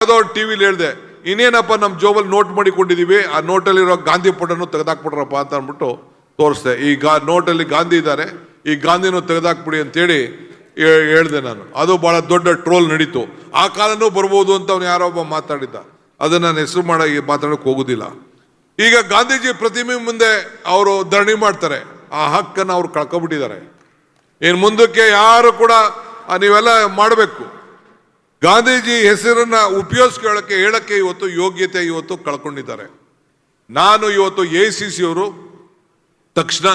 ಯಾವುದೋ ಟಿವಿಲಿ ಹೇಳಿದೆ, ಇನ್ನೇನಪ್ಪ ನಮ್ಮ ಜೋಬಲ್ಲಿ ನೋಟ್ ಮಾಡಿಕೊಂಡಿದೀವಿ, ಆ ನೋಟಲ್ಲಿರೋ ಗಾಂಧಿ ಫೋಟೋನು ತೆಗೆದಾಕ್ಬಿಡ್ರಪ್ಪ ಅಂತ ಅಂದ್ಬಿಟ್ಟು ತೋರಿಸ್ದೆ. ಈ ನೋಟಲ್ಲಿ ಗಾಂಧಿ ಇದ್ದಾರೆ, ಈ ಗಾಂಧಿನೂ ತೆಗೆದಾಕ್ಬಿಡಿ ಅಂತೇಳಿ ಹೇಳ್ದೆ ನಾನು. ಅದು ಬಹಳ ದೊಡ್ಡ ಟ್ರೋಲ್ ನಡೀತು. ಆ ಕಾಲನೂ ಬರ್ಬೋದು ಅಂತ ಅವನು ಯಾರೋ ಒಬ್ಬ ಮಾತಾಡಿದ್ದ, ಅದನ್ನ ನಾನು ಹೆಸರು ಮಾಡಿ ಮಾತಾಡೋಕೆ ಹೋಗುದಿಲ್ಲ. ಈಗ ಗಾಂಧೀಜಿ ಪ್ರತಿಮೆ ಮುಂದೆ ಅವರು ಧರಣಿ ಮಾಡ್ತಾರೆ, ಆ ಹಕ್ಕನ್ನು ಅವ್ರು ಕಳ್ಕೊಬಿಟ್ಟಿದ್ದಾರೆ. ಇನ್ನು ಮುಂದಕ್ಕೆ ಯಾರು ಕೂಡ ನೀವೆಲ್ಲ ಮಾಡಬೇಕು. ಗಾಂಧೀಜಿ ಹೆಸರನ್ನ ಉಪಯೋಗಿಸ್ಕೊಳ್ಳೋಕೆ ಹೇಳಕ್ಕೆ ಇವತ್ತು ಯೋಗ್ಯತೆ ಇವತ್ತು ಕಳ್ಕೊಂಡಿದ್ದಾರೆ. ನಾನು ಇವತ್ತು AICC ಅವರು ತಕ್ಷಣ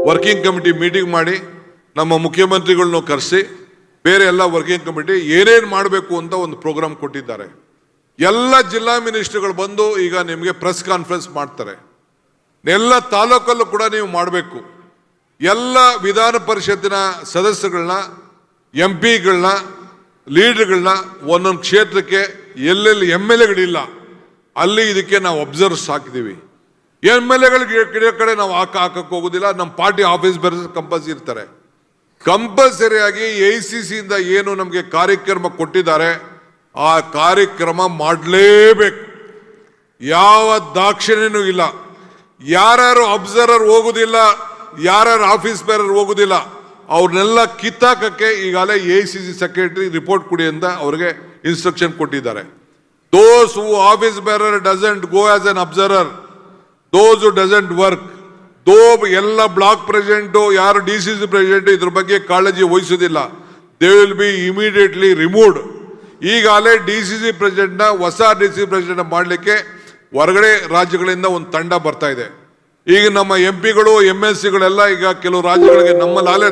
ವರ್ಕಿಂಗ್ ಕಮಿಟಿ ಮೀಟಿಂಗ್ ಮಾಡಿ ನಮ್ಮ ಮುಖ್ಯಮಂತ್ರಿಗಳನ್ನ ಕರೆಸಿ ಬೇರೆ ಎಲ್ಲ ವರ್ಕಿಂಗ್ ಕಮಿಟಿ ಏನೇನು ಮಾಡಬೇಕು ಅಂತ ಒಂದು ಪ್ರೋಗ್ರಾಮ್ ಕೊಟ್ಟಿದ್ದಾರೆ. ಎಲ್ಲ ಜಿಲ್ಲಾ ಮಿನಿಸ್ಟರ್ಗಳು ಬಂದು ಈಗ ನಿಮಗೆ ಪ್ರೆಸ್ ಕಾನ್ಫರೆನ್ಸ್ ಮಾಡ್ತಾರೆ. ಎಲ್ಲ ತಾಲೂಕಲ್ಲೂ ಕೂಡ ನೀವು ಮಾಡಬೇಕು. ಎಲ್ಲ ವಿಧಾನ ಪರಿಷತ್ತಿನ ಸದಸ್ಯಗಳನ್ನ, MP ಗಳನ್ನ, ಲೀಡರ್ಗಳನ್ನ ಒಂದೊಂದು ಕ್ಷೇತ್ರಕ್ಕೆ ಎಲ್ಲೆಲ್ಲಿ MLAಗಳಿಲ್ಲ ಅಲ್ಲಿ ಇದಕ್ಕೆ ನಾವು ಅಬ್ಸರ್ವ್ಸ್ ಹಾಕಿದ್ದೀವಿ. MLAಗಳಿಗೆ ಕಡೆ ನಾವು ಹಾಕಕ್ಕೆ ಹೋಗೋದಿಲ್ಲ. ನಮ್ಮ ಪಾರ್ಟಿ ಆಫೀಸ್ ಬೇರೆ ಕಂಪಲ್ಸರಿ ಇರ್ತಾರೆ. ಕಂಪಲ್ಸರಿಯಾಗಿ AICC ಇಂದ ಏನು ನಮಗೆ ಕಾರ್ಯಕ್ರಮ ಕೊಟ್ಟಿದ್ದಾರೆ ಆ ಕಾರ್ಯಕ್ರಮ ಮಾಡಲೇಬೇಕು. ಯಾವ ದಾಕ್ಷಿಣ್ಯನೂ ಇಲ್ಲ. ಯಾರ್ಯಾರು ಅಬ್ಸರ್ವರ್ ಹೋಗುದಿಲ್ಲ, ಯಾರ್ಯಾರು ಆಫೀಸ್ ಬೇರರ್ ಹೋಗುದಿಲ್ಲ, ಅವ್ರನ್ನೆಲ್ಲ ಕಿತ್ತಾಕಕ್ಕೆ ಈಗಾಗಲೇ AICC ಸೆಕ್ರೆಟರಿ ರಿಪೋರ್ಟ್ ಕೊಡಿ ಅಂತ ಅವ್ರಿಗೆ ಇನ್ಸ್ಟ್ರಕ್ಷನ್ ಕೊಟ್ಟಿದ್ದಾರೆ. Those who office bearer doesn't go as an observer, those who doesn't work, ಎಲ್ಲ ಬ್ಲಾಕ್ ಪ್ರೆಸಿಡೆಂಟು, ಯಾರು DCC ಪ್ರೆಸಿಡೆಂಟ್ ಇದ್ರ ಬಗ್ಗೆ ಕಾಳಜಿ ವಹಿಸೋದಿಲ್ಲ, they will be immediately removed. ಈಗಾಗಲೇ DCC ಪ್ರೆಸಿಡೆಂಟ್ನ ಹೊಸ DCC ಪ್ರೆಸಿಡೆಂಟ್ ಮಾಡಲಿಕ್ಕೆ ಹೊರಗಡೆ ರಾಜ್ಯಗಳಿಂದ ಒಂದು ತಂಡ ಬರ್ತಾ ಇದೆ. ಈಗ ನಮ್ಮ MP ಗಳು MLCಗಳೆಲ್ಲ ಈಗ ಕೆಲವು ರಾಜ್ಯಗಳಿಗೆ ನಮ್ಮಲ್ಲಾಗಲೇ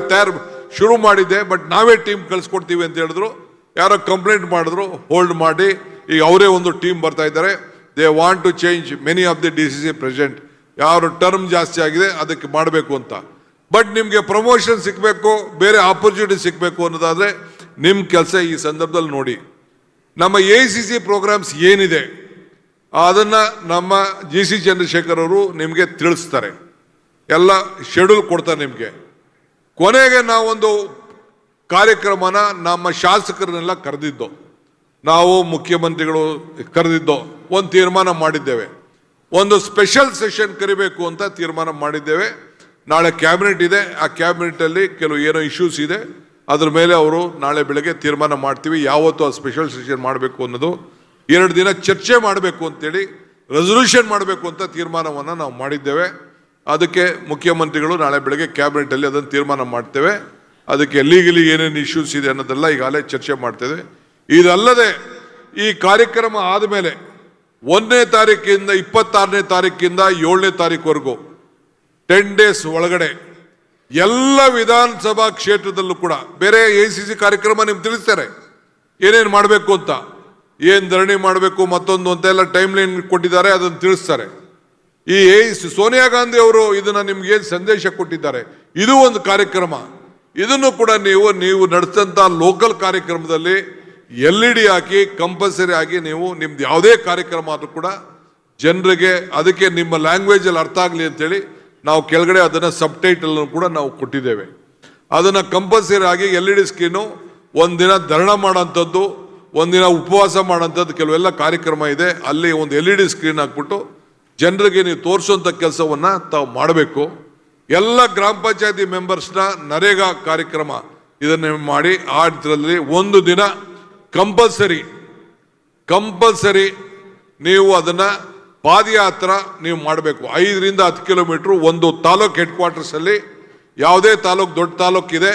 ಶುರು ಮಾಡಿದ್ದೆ, ಬಟ್ ನಾವೇ ಟೀಮ್ ಕಳಿಸ್ಕೊಡ್ತೀವಿ ಅಂತ ಹೇಳಿದ್ರು. ಯಾರೋ ಕಂಪ್ಲೇಂಟ್ ಮಾಡಿದ್ರು, ಹೋಲ್ಡ್ ಮಾಡಿ ಈಗ ಅವರೇ ಒಂದು ಟೀಮ್ ಬರ್ತಾ ಇದ್ದಾರೆ. They want to change many of the DCC president. ಯಾರು ಟರ್ಮ್ ಜಾಸ್ತಿ ಆಗಿದೆ ಅದಕ್ಕೆ ಮಾಡಬೇಕು ಅಂತ. ಬಟ್ ನಿಮಗೆ ಪ್ರಮೋಷನ್ ಸಿಗಬೇಕು, ಬೇರೆ ಆಪರ್ಚುನಿಟಿ ಸಿಗಬೇಕು ಅನ್ನೋದಾದ್ರೆ ನಿಮ್ಮ ಕೆಲಸ ಈ ಸಂದರ್ಭದಲ್ಲಿ ನೋಡಿ. ನಮ್ಮ AICC ಪ್ರೋಗ್ರಾಮ್ಸ್ ಏನಿದೆ ಅದನ್ನ ನಮ್ಮ GC ಚಂದ್ರಶೇಖರ್ ಅವರು ನಿಮಗೆ ತಿಳಿಸ್ತಾರೆ. ಎಲ್ಲ ಶೆಡ್ಯೂಲ್ ಕೊಡ್ತಾರೆ ನಿಮಗೆ. ಕೊನೆಗೆ ನಾವೊಂದು ಕಾರ್ಯಕ್ರಮನ ನಮ್ಮ ಶಾಸಕರನ್ನೆಲ್ಲ ಕರೆದಿದ್ದೋ, ನಾವು ಮುಖ್ಯಮಂತ್ರಿಗಳು ಕರೆದಿದ್ದೋ, ಒಂದು ತೀರ್ಮಾನ ಮಾಡಿದ್ದೇವೆ. ಒಂದು ಸ್ಪೆಷಲ್ ಸೆಷನ್ ಕರಿಬೇಕು ಅಂತ ತೀರ್ಮಾನ ಮಾಡಿದ್ದೇವೆ. ನಾಳೆ ಕ್ಯಾಬಿನೆಟ್ ಇದೆ, ಆ ಕ್ಯಾಬಿನೆಟಲ್ಲಿ ಕೆಲವು ಏನೋ ಇಶ್ಯೂಸ್ ಇದೆ, ಅದ್ರ ಮೇಲೆ ಅವರು ನಾಳೆ ಬೆಳಗ್ಗೆ ತೀರ್ಮಾನ ಮಾಡ್ತೀವಿ ಯಾವತ್ತು ಆ ಸ್ಪೆಷಲ್ ಸೆಷನ್ ಮಾಡಬೇಕು ಅನ್ನೋದು. 2 ದಿನ ಚರ್ಚೆ ಮಾಡಬೇಕು ಅಂತೇಳಿ ರೆಸೊಲ್ಯೂಷನ್ ಮಾಡಬೇಕು ಅಂತ ತೀರ್ಮಾನವನ್ನು ನಾವು ಮಾಡಿದ್ದೇವೆ. ಅದಕ್ಕೆ ಮುಖ್ಯಮಂತ್ರಿಗಳು ನಾಳೆ ಬೆಳಗ್ಗೆ ಕ್ಯಾಬಿನೆಟಲ್ಲಿ ಅದನ್ನು ತೀರ್ಮಾನ ಮಾಡ್ತೇವೆ. ಅದಕ್ಕೆ ಲೀಗಲಿ ಏನೇನು ಇಶ್ಯೂಸ್ ಇದೆ ಅನ್ನೋದೆಲ್ಲ ಈಗಾಗಲೇ ಚರ್ಚೆ ಮಾಡ್ತೇವೆ. ಇದಲ್ಲದೆ ಈ ಕಾರ್ಯಕ್ರಮ ಆದಮೇಲೆ 1ನೇ ತಾರೀಕಿಂದ 26ನೇ ತಾರೀಕಿಂದ 7ನೇ ತಾರೀಕುವರೆಗೂ 10 ಡೇಸ್ ಒಳಗಡೆ ಎಲ್ಲ ವಿಧಾನಸಭಾ ಕ್ಷೇತ್ರದಲ್ಲೂ ಕೂಡ ಬೇರೆ AICC ಕಾರ್ಯಕ್ರಮ ನಿಮ್ಗೆ ತಿಳಿಸ್ತಾರೆ ಏನೇನು ಮಾಡಬೇಕು ಅಂತ, ಏನು ಧರಣಿ ಮಾಡಬೇಕು ಮತ್ತೊಂದು ಅಂತೆಲ್ಲ ಟೈಮ್ ಲೈನ್ ಕೊಟ್ಟಿದ್ದಾರೆ, ಅದನ್ನು ತಿಳಿಸ್ತಾರೆ. ಈ ಸೋನಿಯಾ ಗಾಂಧಿ ಅವರು ಇದನ್ನ ನಿಮ್ಗೆ ಏನು ಸಂದೇಶ ಕೊಟ್ಟಿದ್ದಾರೆ, ಇದು ಒಂದು ಕಾರ್ಯಕ್ರಮ. ಇದನ್ನು ಕೂಡ ನೀವು ನಡೆಸಿದಂಥ ಲೋಕಲ್ ಕಾರ್ಯಕ್ರಮದಲ್ಲಿ LED ಹಾಕಿ ಕಂಪಲ್ಸರಿ ಆಗಿ ನೀವು ನಿಮ್ದು ಯಾವುದೇ ಕಾರ್ಯಕ್ರಮ ಆದರೂ ಕೂಡ ಜನರಿಗೆ ಅದಕ್ಕೆ ನಿಮ್ಮ ಲ್ಯಾಂಗ್ವೇಜಲ್ಲಿ ಅರ್ಥ ಆಗಲಿ ಅಂತೇಳಿ ನಾವು ಕೆಳಗಡೆ ಅದನ್ನು ಸಬ್ಟೈಟಲ್ ಕೂಡ ನಾವು ಕೊಟ್ಟಿದ್ದೇವೆ. ಅದನ್ನು ಕಂಪಲ್ಸರಿ ಆಗಿ LED ಸ್ಕ್ರೀನು, ಒಂದಿನ ಧರಣ ಮಾಡೋಂಥದ್ದು, ಒಂದಿನ ಉಪವಾಸ ಮಾಡೋಂಥದ್ದು ಕೆಲವೆಲ್ಲ ಕಾರ್ಯಕ್ರಮ ಇದೆ. ಅಲ್ಲಿ ಒಂದು LED ಸ್ಕ್ರೀನ್ ಹಾಕ್ಬಿಟ್ಟು ಜನರಿಗೆ ನೀವು ತೋರಿಸುವಂಥ ಕೆಲಸವನ್ನು ತಾವು ಮಾಡಬೇಕು. ಎಲ್ಲ ಗ್ರಾಮ ಪಂಚಾಯತಿ ಮೆಂಬರ್ಸ್ನ ನರೇಗಾ ಕಾರ್ಯಕ್ರಮ ಇದನ್ನು ಮಾಡಿ ಆ ಇದರಲ್ಲಿ ಒಂದು ದಿನ ಕಂಪಲ್ಸರಿ ನೀವು ಅದನ್ನು ಪಾದಯಾತ್ರ ನೀವು ಮಾಡಬೇಕು. 5 ರಿಂದ 10 ಕಿಲೋಮೀಟರ್ ಒಂದು ತಾಲೂಕ್ ಹೆಡ್ ಕ್ವಾರ್ಟರ್ಸ್ ಅಲ್ಲಿ, ಯಾವುದೇ ತಾಲೂಕ್ ದೊಡ್ಡ ತಾಲೂಕಿದೆ